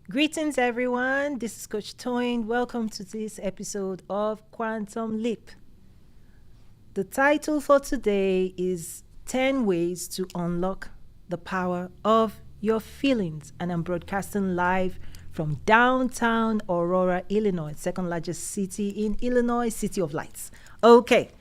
Greetings, everyone. This is Coach Toyin. Welcome to this episode of Quantum Leap. The title for today is 10 Ways to Unlock the Power of Your Feelings. And I'm broadcasting live from downtown Aurora, Illinois, second largest city in Illinois, City of Lights. Okay,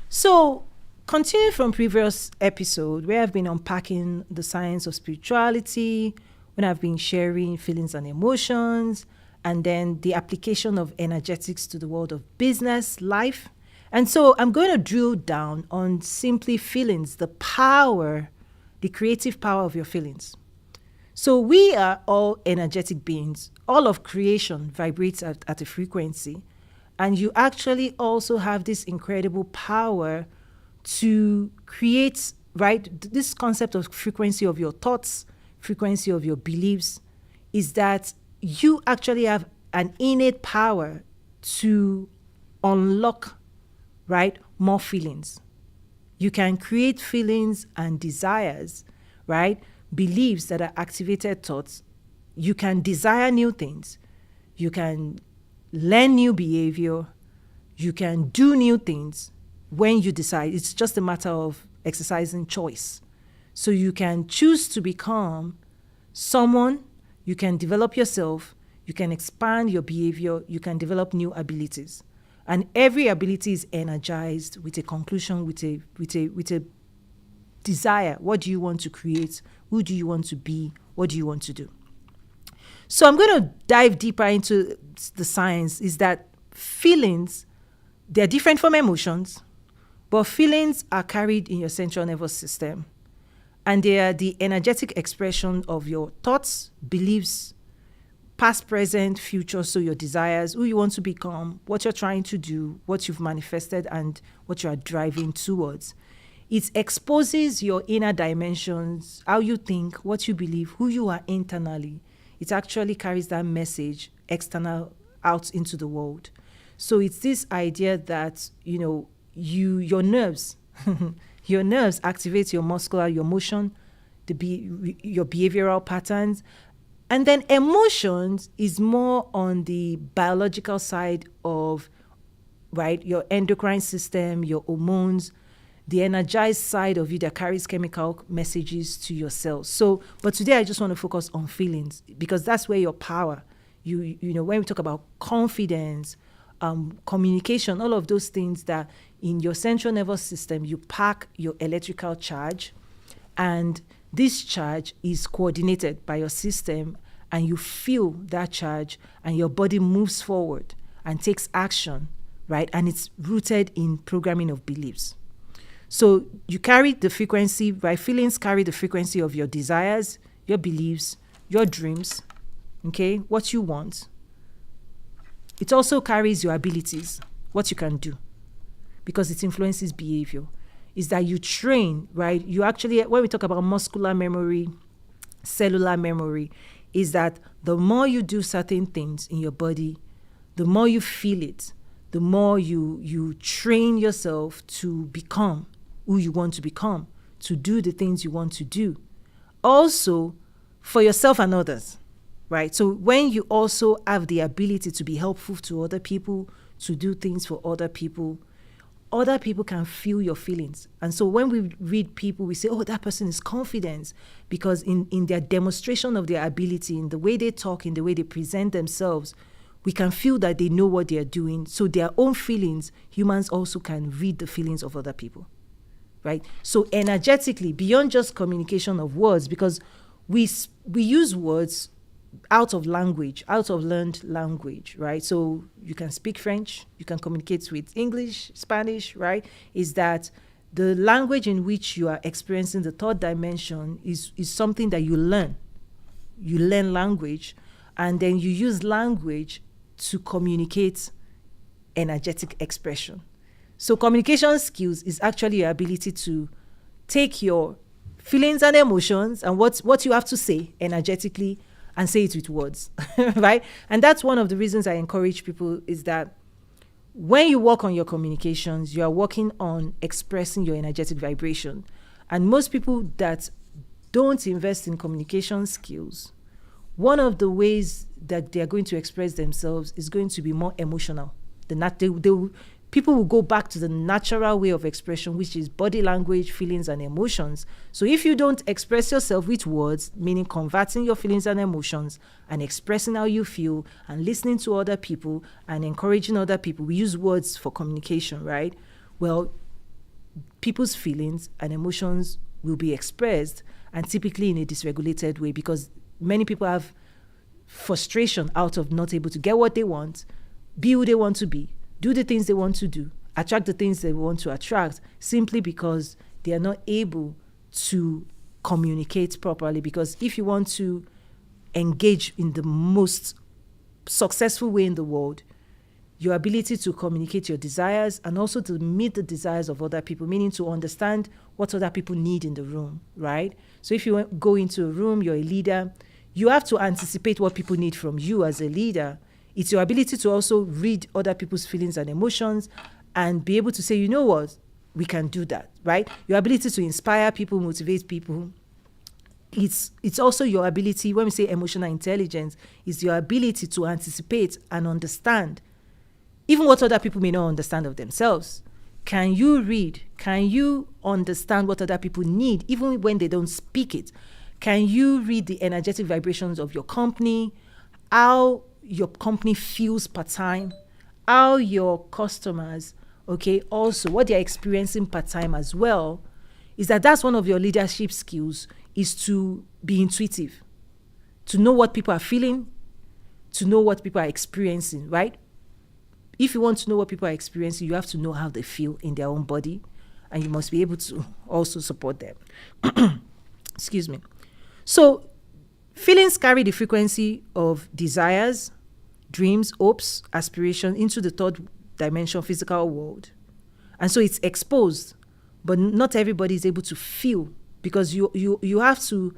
so continue from previous episode where I've been unpacking the science of spirituality, when I've been sharing feelings and emotions, and then the application of energetics to the world of business, life. And so I'm going to drill down on simply feelings, the power, the creative power of your feelings. So we are all energetic beings. All of creation vibrates at a frequency. And you actually also have this incredible power to create, right? This concept of frequency of your thoughts, frequency of your beliefs, is that you actually have an innate power to unlock, right, more feelings. You can create feelings and desires, right? Beliefs that are activated thoughts. You can desire new things. You can learn new behavior. You can do new things when you decide. It's just a matter of exercising choice. So you can choose to become someone, you can develop yourself, you can expand your behavior, you can develop new abilities. And every ability is energized with a conclusion, with a desire. What do you want to create? Who do you want to be? What do you want to do? So I'm going to dive deeper into the science, is that feelings, they're different from emotions, but feelings are carried in your central nervous system. And they are the energetic expression of your thoughts, beliefs, past, present, future, so your desires, who you want to become, what you're trying to do, what you've manifested, and what you are driving towards. It exposes your inner dimensions, how you think, what you believe, who you are internally. It actually carries that message external out into the world. So it's this idea that, your nerves, your nerves activate your muscular, your motion, your behavioral patterns. And then emotions is more on the biological side of, right, your endocrine system, your hormones, the energized side of you that carries chemical messages to your cells. So, but today I just want to focus on feelings, because that's where your power, when we talk about confidence, communication, all of those things that in your central nervous system, you pack your electrical charge, and this charge is coordinated by your system, and you feel that charge, and your body moves forward and takes action, right? And it's rooted in programming of beliefs. So you carry the frequency, right? Feelings carry the frequency of your desires, your beliefs, your dreams, okay? What you want. It also carries your abilities, what you can do, because it influences behavior. Is that you train, right? You actually, when we talk about muscular memory, cellular memory, is that the more you do certain things in your body, the more you feel it, the more you train yourself to become who you want to become, to do the things you want to do. Also, for yourself and others, right? So when you also have the ability to be helpful to other people, to do things for other people can feel your feelings. And so when we read people, we say, oh, that person is confident, because in their demonstration of their ability, in the way they talk, in the way they present themselves, we can feel that they know what they are doing. So their own feelings, humans also can read the feelings of other people, right? So energetically, beyond just communication of words, because we use words out of language, out of learned language, right? So you can speak French, you can communicate with English, Spanish, right? Is that the language in which you are experiencing the third dimension is something that you learn. You learn language, and then you use language to communicate energetic expression. So communication skills is actually your ability to take your feelings and emotions and what you have to say energetically and say it with words, right? And that's one of the reasons I encourage people, is that when you work on your communications, you are working on expressing your energetic vibration. And most people that don't invest in communication skills one of the ways that they're going to express themselves is going to be more emotional. People will go back to the natural way of expression, which is body language, feelings, and emotions. So if you don't express yourself with words, meaning converting your feelings and emotions and expressing how you feel and listening to other people and encouraging other people, we use words for communication, right? Well, people's feelings and emotions will be expressed, and typically in a dysregulated way, because many people have frustration out of not able to get what they want, be who they want to be, do the things they want to do, attract the things they want to attract, simply because they are not able to communicate properly. Because if you want to engage in the most successful way in the world, your ability to communicate your desires and also to meet the desires of other people, meaning to understand what other people need in the room, right? So if you go into a room, you're a leader, you have to anticipate what people need from you as a leader. It's your ability to also read other people's feelings and emotions and be able to say, you know what, we can do that, right? Your ability to inspire people, motivate people. It's also your ability, when we say emotional intelligence, is your ability to anticipate and understand even what other people may not understand of themselves. Can you read? Can you understand what other people need, even when they don't speak it? Can you read the energetic vibrations of your company, how your company feels per time, how your customers, also what they're experiencing per time as well? Is that's one of your leadership skills, is to be intuitive, to know what people are feeling, to know what people are experiencing, right? If you want to know what people are experiencing, you have to know how they feel in their own body, and you must be able to also support them. Excuse me. So feelings carry the frequency of desires, dreams, hopes, aspirations into the third dimension physical world. And so it's exposed, but not everybody is able to feel, because you have to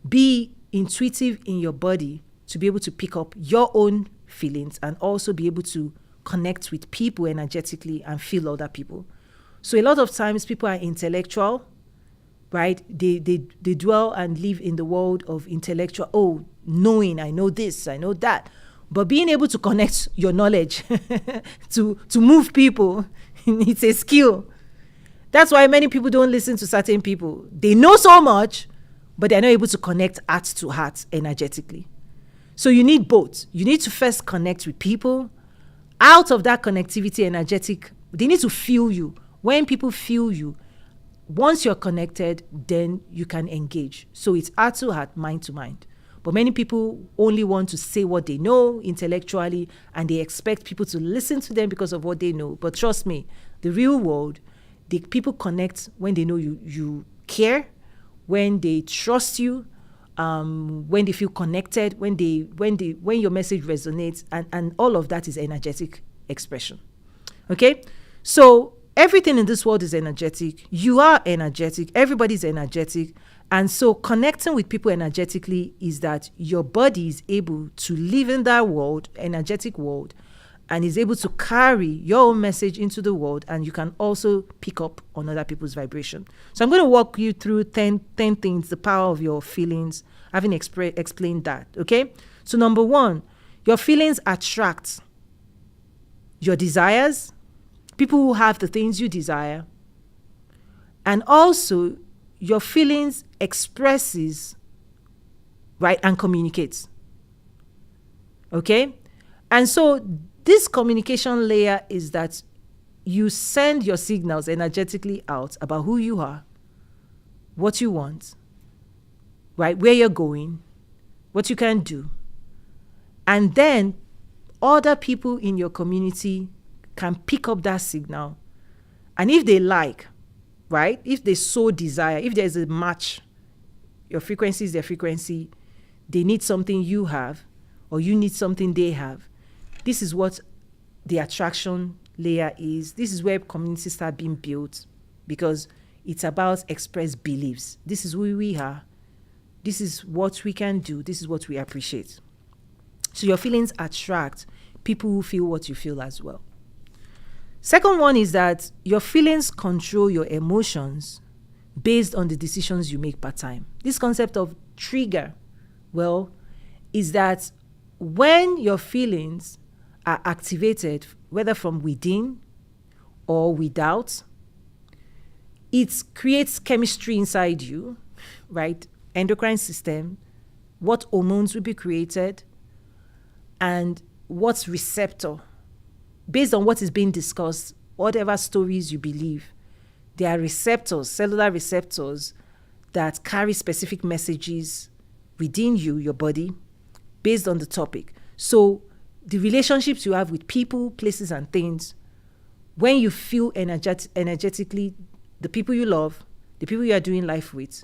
be intuitive in your body to be able to pick up your own feelings and also be able to connect with people energetically and feel other people. So a lot of times people are intellectual, right? They dwell and live in the world of intellectual, knowing, I know this, I know that. But being able to connect your knowledge to move people, it's a skill. That's why many people don't listen to certain people. They know so much, but they're not able to connect heart to heart energetically. So you need both. You need to first connect with people. Out of that connectivity, energetic, they need to feel you. When people feel you, once you're connected, then you can engage. So it's heart to heart, mind to mind. But many people only want to say what they know intellectually, and they expect people to listen to them because of what they know. But trust me, the real world, the people connect when they know you care, when they trust you, when they feel connected, when your message resonates, and all of that is energetic expression. Okay? So everything in this world is energetic. You are energetic. Everybody's energetic. And so connecting with people energetically is that your body is able to live in that world, energetic world, and is able to carry your own message into the world, and you can also pick up on other people's vibration. So I'm going to walk you through 10 things, the power of your feelings, having explained that, okay? So number 1, your feelings attract your desires, people who have the things you desire, and also your feelings expresses, right, and communicates, okay? And so this communication layer is that you send your signals energetically out about who you are, what you want, right, where you're going, what you can do. And then other people in your community can pick up that signal. And if they like, right, if they so desire, if there's a match, your frequency is their frequency, they need something you have, or you need something they have. This is what the attraction layer is. This is where communities start being built, because it's about expressed beliefs. This is who we are. This is what we can do. This is what we appreciate. So your feelings attract people who feel what you feel as well. Second one is that your feelings control your emotions based on the decisions you make per time. This concept of trigger, well, is that when your feelings are activated, whether from within or without, it creates chemistry inside you, right? Endocrine system, what hormones will be created, and what's receptor. Based on what is being discussed, whatever stories you believe, there are receptors, cellular receptors, that carry specific messages within you, your body, based on the topic. So the relationships you have with people, places, and things, when you feel energetically, the people you love, the people you are doing life with,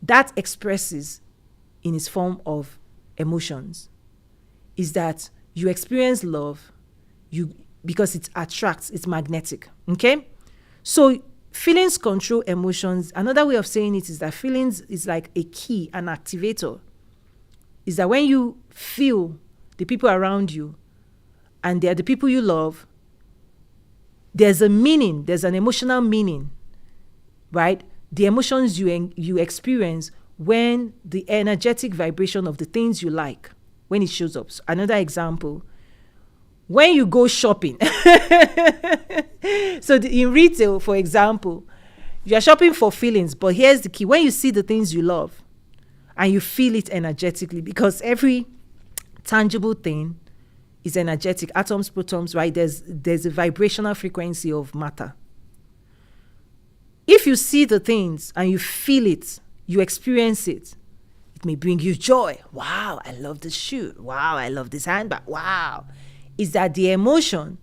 that expresses in its form of emotions. Is that you experience love, because it attracts, it's magnetic. Okay? So feelings control emotions. Another way of saying it is that feelings is like a key, an activator. Is that when you feel the people around you and they're the people you love, there's a meaning, there's an emotional meaning, right? The emotions you experience when the energetic vibration of the things you like, when it shows up. So another example, when you go shopping. So in retail, for example, you're shopping for feelings, but here's the key. When you see the things you love and you feel it energetically, because every tangible thing is energetic, atoms, protons, right? There's a vibrational frequency of matter. If you see the things and you feel it, you experience it, it may bring you joy. Wow, I love this shoe. Wow, I love this handbag. Wow. Is that the emotion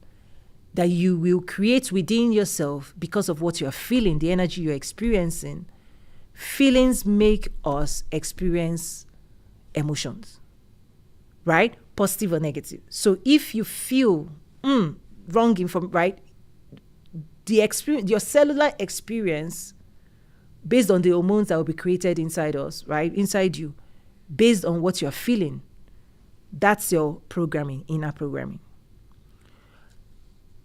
that you will create within yourself because of what you're feeling, the energy you're experiencing. Feelings make us experience emotions, right? Positive or negative. So if you feel wrong information, right? The experience, your cellular experience, based on the hormones that will be created inside us, right? Inside you, based on what you're feeling. That's your programming, inner programming.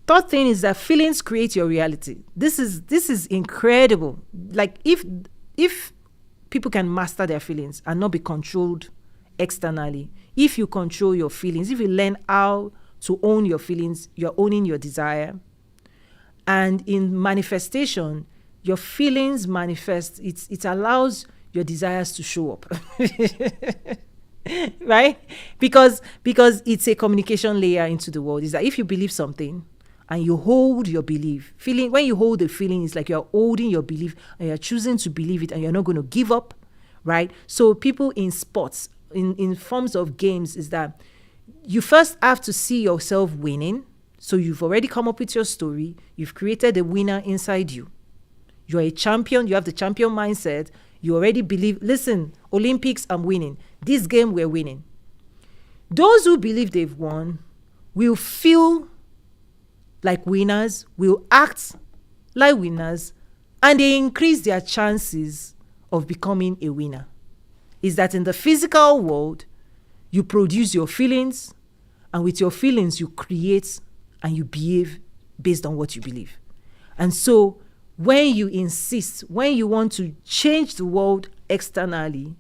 Third thing is that feelings create your reality. This is incredible. Like if people can master their feelings and not be controlled externally, if you control your feelings, if you learn how to own your feelings, you're owning your desire. And in manifestation, your feelings manifest. It allows your desires to show up. Right? Because it's a communication layer into the world. Is that if you believe something and you hold your belief, feeling, when you hold the feeling, it's like you're holding your belief and you're choosing to believe it and you're not going to give up, right? So people in sports, in forms of games, is that you first have to see yourself winning. So you've already come up with your story. You've created a winner inside you. You're a champion. You have the champion mindset. You already believe, listen, Olympics, I'm winning. This game, we're winning. Those who believe they've won will feel like winners, will act like winners, and they increase their chances of becoming a winner. Is that in the physical world, you produce your feelings, and with your feelings, you create and you behave based on what you believe. And so when you insist, when you want to change the world externally,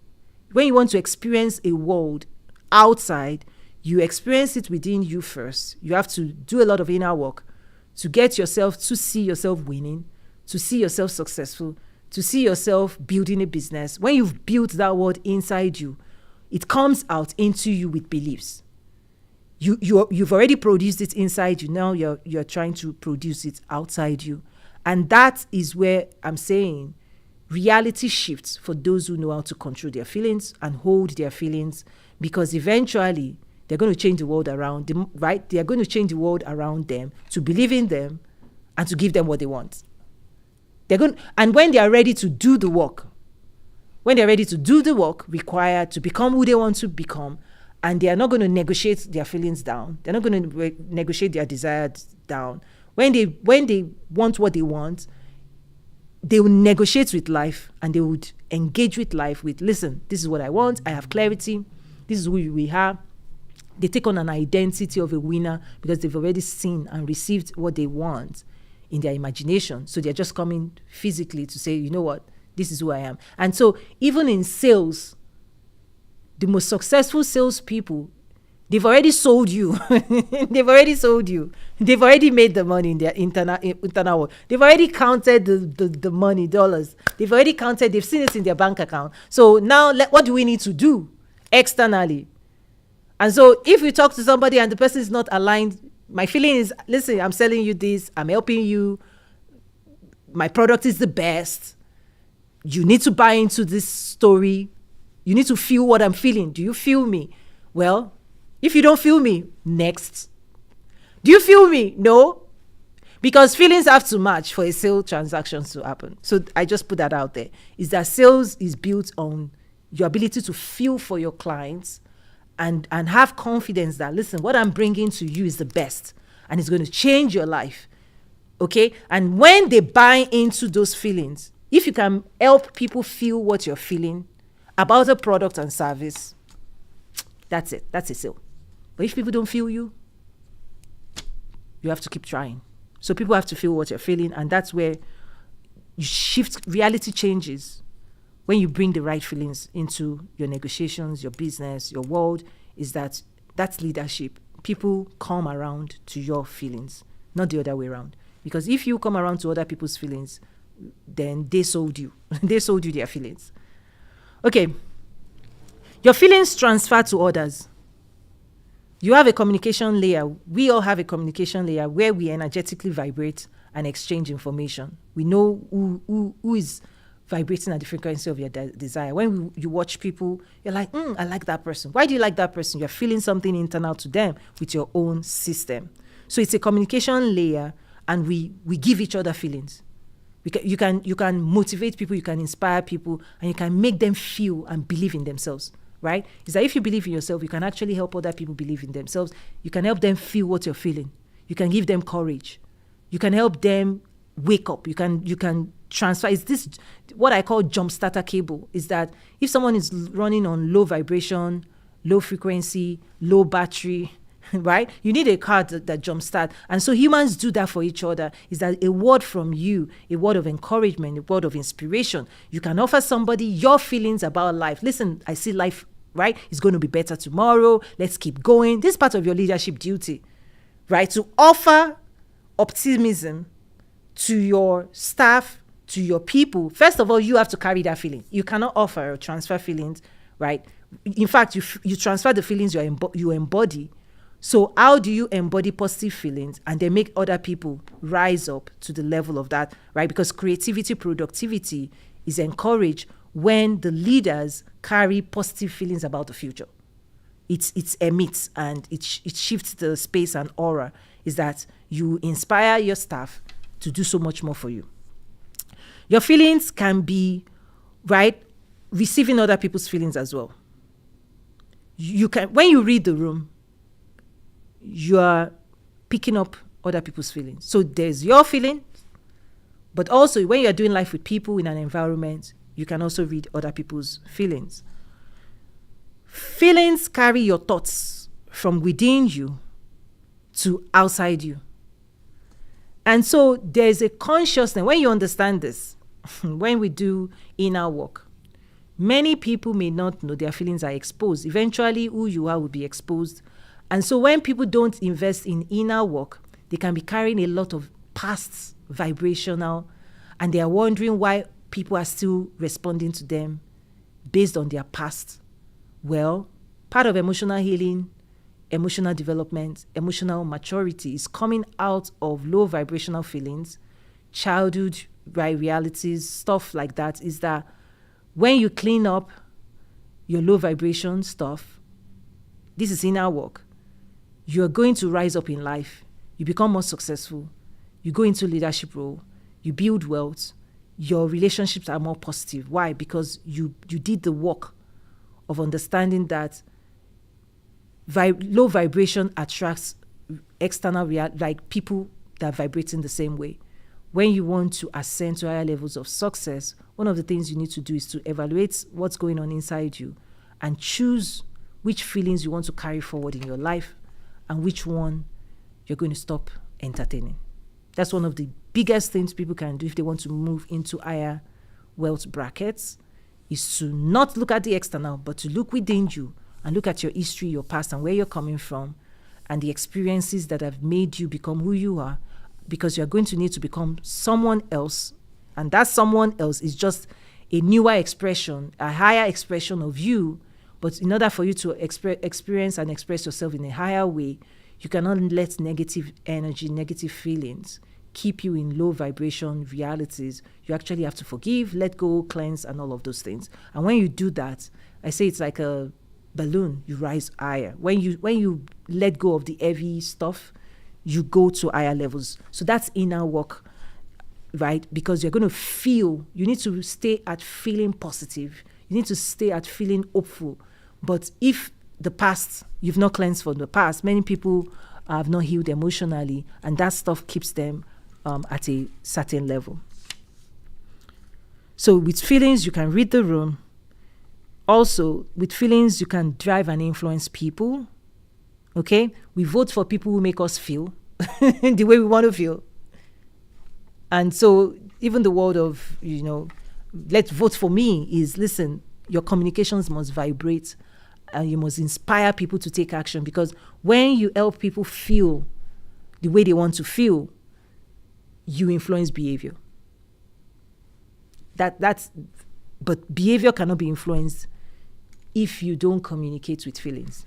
when you want to experience a world outside, you experience it within you first. You have to do a lot of inner work to get yourself to see yourself winning, to see yourself successful, to see yourself building a business. When you've built that world inside you, it comes out into you with beliefs. You've already produced it inside you. Now you're trying to produce it outside you. And that is where I'm saying reality shifts for those who know how to control their feelings and hold their feelings, because eventually they're going to change the world around them, right? They are going to change the world around them to believe in them and to give them what they want. And when they are ready to do the work, required to become who they want to become, and they are not going to negotiate their feelings down. They're not going to negotiate their desires down. When they want what they want, they will negotiate with life and they would engage with life with, listen, this is what I want. I have clarity. This is who we are. They take on an identity of a winner because they've already seen and received what they want in their imagination. So they're just coming physically to say, you know what, this is who I am. And so even in sales, The most successful salespeople, they've already sold you. They've already sold you. They've already made the money in their internal world. They've already counted the money, dollars. They've already counted, they've seen it in their bank account. So now what do we need to do externally? And so if you talk to somebody and the person is not aligned, my feeling is, listen, I'm selling you this, I'm helping you, my product is the best. You need to buy into this story. You need to feel what I'm feeling. Do you feel me? Well, if you don't feel me, next. Do you feel me? No. Because feelings have to match for a sale transaction to happen. So I just put that out there. Is that sales is built on your ability to feel for your clients and have confidence that, listen, what I'm bringing to you is the best and it's going to change your life. Okay? And when they buy into those feelings, if you can help people feel what you're feeling about a product and service, that's it. That's a sale. But if people don't feel you, you have to keep trying. So people have to feel what you're feeling, and that's where you shift, reality changes when you bring the right feelings into your negotiations, your business, your world. That's leadership. People come around to your feelings, not the other way around. Because if you come around to other people's feelings, then they sold you. They sold you their feelings. Okay. Your feelings transfer to others. You have a communication layer. We all have a communication layer where we energetically vibrate and exchange information. We know who is vibrating at the frequency of your desire. When you watch people, you're like, I like that person. Why do you like that person? You're feeling something internal to them with your own system. So it's a communication layer, and we give each other feelings. You can motivate people, you can inspire people, and you can make them feel and believe in themselves, right? Is that if you believe in yourself, you can actually help other people believe in themselves. You can help them feel what you're feeling. You can give them courage. You can help them wake up. You can transfer. Is this what I call jump starter cable? Is that if someone is running on low vibration, low frequency, low battery, right? You need a car that jumpstart. And so humans do that for each other. Is that a word from you, a word of encouragement, a word of inspiration. You can offer somebody your feelings about life. Listen, I see life, right? It's going to be better tomorrow. Let's keep going. This is part of your leadership duty, right? To offer optimism to your staff, to your people. First of all, you have to carry that feeling. You cannot offer or transfer feelings, right? In fact, you transfer the feelings you embody. So how do you embody positive feelings and then make other people rise up to the level of that, right? Because creativity, productivity is encouraged when the leaders carry positive feelings about the future. It emits and it shifts the space and aura, is that you inspire your staff to do so much more for you. Your feelings can be, right, receiving other people's feelings as well. You can, when you read the room, you are picking up other people's feelings. So there's your feeling, but also when you're doing life with people in an environment, you can also read other people's feelings. Feelings carry your thoughts from within you to outside you. And so there's a consciousness. When you understand this, when we do inner work, many people may not know their feelings are exposed. Eventually, who you are will be exposed. And so when people don't invest in inner work, they can be carrying a lot of past vibrational, and they are wondering why people are still responding to them based on their past. Well, part of emotional healing, emotional development, emotional maturity is coming out of low vibrational feelings, childhood realities, stuff like that. Is that when you clean up your low vibration stuff, this is inner work, you're going to rise up in life. You become more successful. You go into leadership role. You build wealth. Your relationships are more positive. Why? Because you did the work of understanding that low vibration attracts external like people that vibrate in the same way. When you want to ascend to higher levels of success, one of the things you need to do is to evaluate what's going on inside you and choose which feelings you want to carry forward in your life and which one you're going to stop entertaining. That's one of the biggest things people can do if they want to move into higher wealth brackets, is to not look at the external, but to look within you and look at your history, your past, and where you're coming from, and the experiences that have made you become who you are, because you're going to need to become someone else. And that someone else is just a newer expression, a higher expression of you. But in order for you to experience and express yourself in a higher way, you cannot let negative energy, negative feelings keep you in low vibration realities. You actually have to forgive, let go, cleanse, and all of those things. And when you do that, I say it's like a balloon, you rise higher. When you let go of the heavy stuff, you go to higher levels. So that's inner work, right? Because you're going to feel, you need to stay at feeling positive. You need to stay at feeling hopeful. But if the past, you've not cleansed from the past, many people have not healed emotionally, and that stuff keeps them at a certain level. So with feelings, you can read the room. Also, with feelings, you can drive and influence people. Okay? We vote for people who make us feel the way we want to feel. And so even the word of, let's vote for me is, listen, your communications must vibrate and you must inspire people to take action, because when you help people feel the way they want to feel, you influence behavior. But behavior cannot be influenced if you don't communicate with feelings,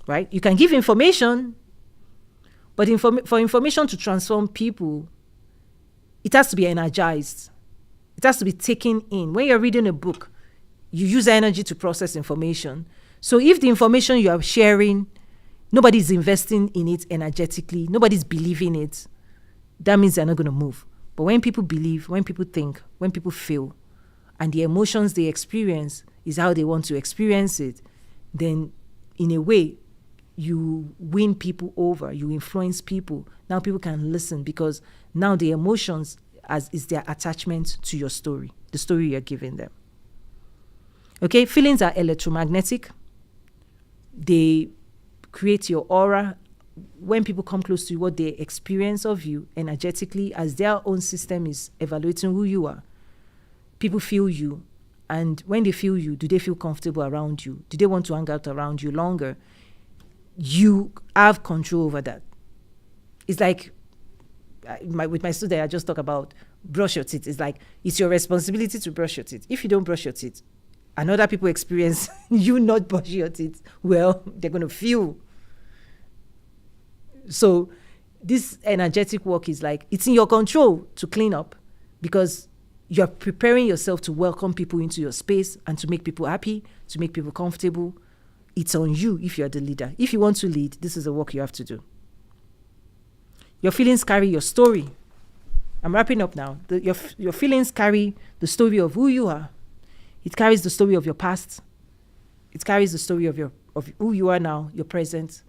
right? You can give information, but for information to transform people, it has to be energized. It has to be taken in. When you're reading a book, you use energy to process information. So if the information you are sharing, nobody's investing in it energetically, nobody's believing it, that means they're not going to move. But when people believe, when people think, when people feel, and the emotions they experience is how they want to experience it, then in a way, you win people over, you influence people. Now people can listen, because now the emotions is their attachment to your story, the story you're giving them. Okay, feelings are electromagnetic. They create your aura. When people come close to you, what they experience of you energetically, as their own system is evaluating who you are, people feel you. And when they feel you, do they feel comfortable around you? Do they want to hang out around you longer? You have control over that. It's like, with my student, I just talk about brush your teeth. It's like, it's your responsibility to brush your teeth. If you don't brush your teeth, and other people experience you not brushing your teeth, well, they're going to feel. So this energetic work is like, it's in your control to clean up, because you're preparing yourself to welcome people into your space and to make people happy, to make people comfortable. It's on you if you're the leader. If you want to lead, this is the work you have to do. Your feelings carry your story. I'm wrapping up now. Your feelings carry the story of who you are. It carries the story of your past. It carries the story of who you are now, your present.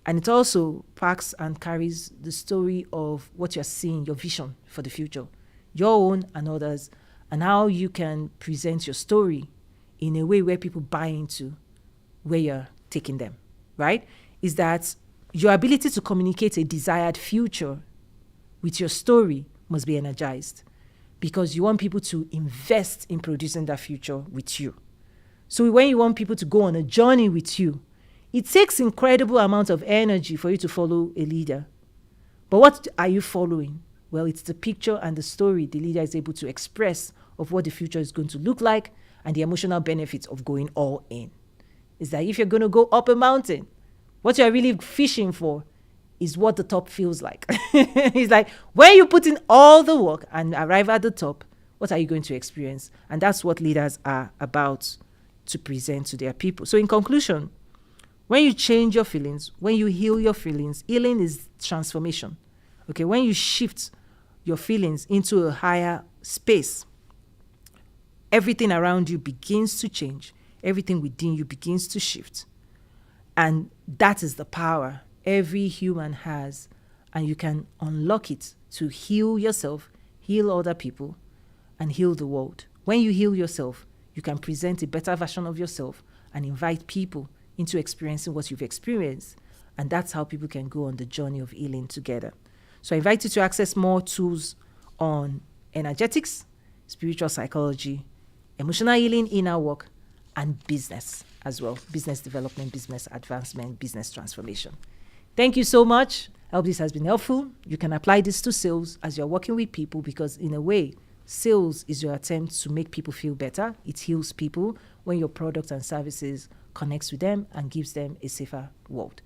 And it also packs and carries the story of what you're seeing, your vision for the future, your own and others, and how you can present your story in a way where people buy into where you're taking them, right? Is that your ability to communicate a desired future with your story must be energized, because you want people to invest in producing that future with you. So when you want people to go on a journey with you, it takes incredible amount of energy for you to follow a leader. But what are you following? Well, it's the picture and the story the leader is able to express of what the future is going to look like, and the emotional benefits of going all in. Is that if you're going to go up a mountain, what you're really fishing for is what the top feels like. It's like, when you put in all the work and arrive at the top, what are you going to experience? And that's what leaders are about to present to their people. So in conclusion, when you change your feelings, when you heal your feelings, healing is transformation. Okay, when you shift your feelings into a higher space, everything around you begins to change. Everything within you begins to shift. And that is the power every human has. And you can unlock it to heal yourself, heal other people, and heal the world. When you heal yourself, you can present a better version of yourself and invite people into experiencing what you've experienced. And that's how people can go on the journey of healing together. So I invite you to access more tools on energetics, spiritual psychology, emotional healing, inner work, and business as well. Business development, business advancement, business transformation. Thank you so much. I hope this has been helpful. You can apply this to sales as you're working with people, because in a way, sales is your attempt to make people feel better. It heals people when your products and services connects with them and gives them a safer world.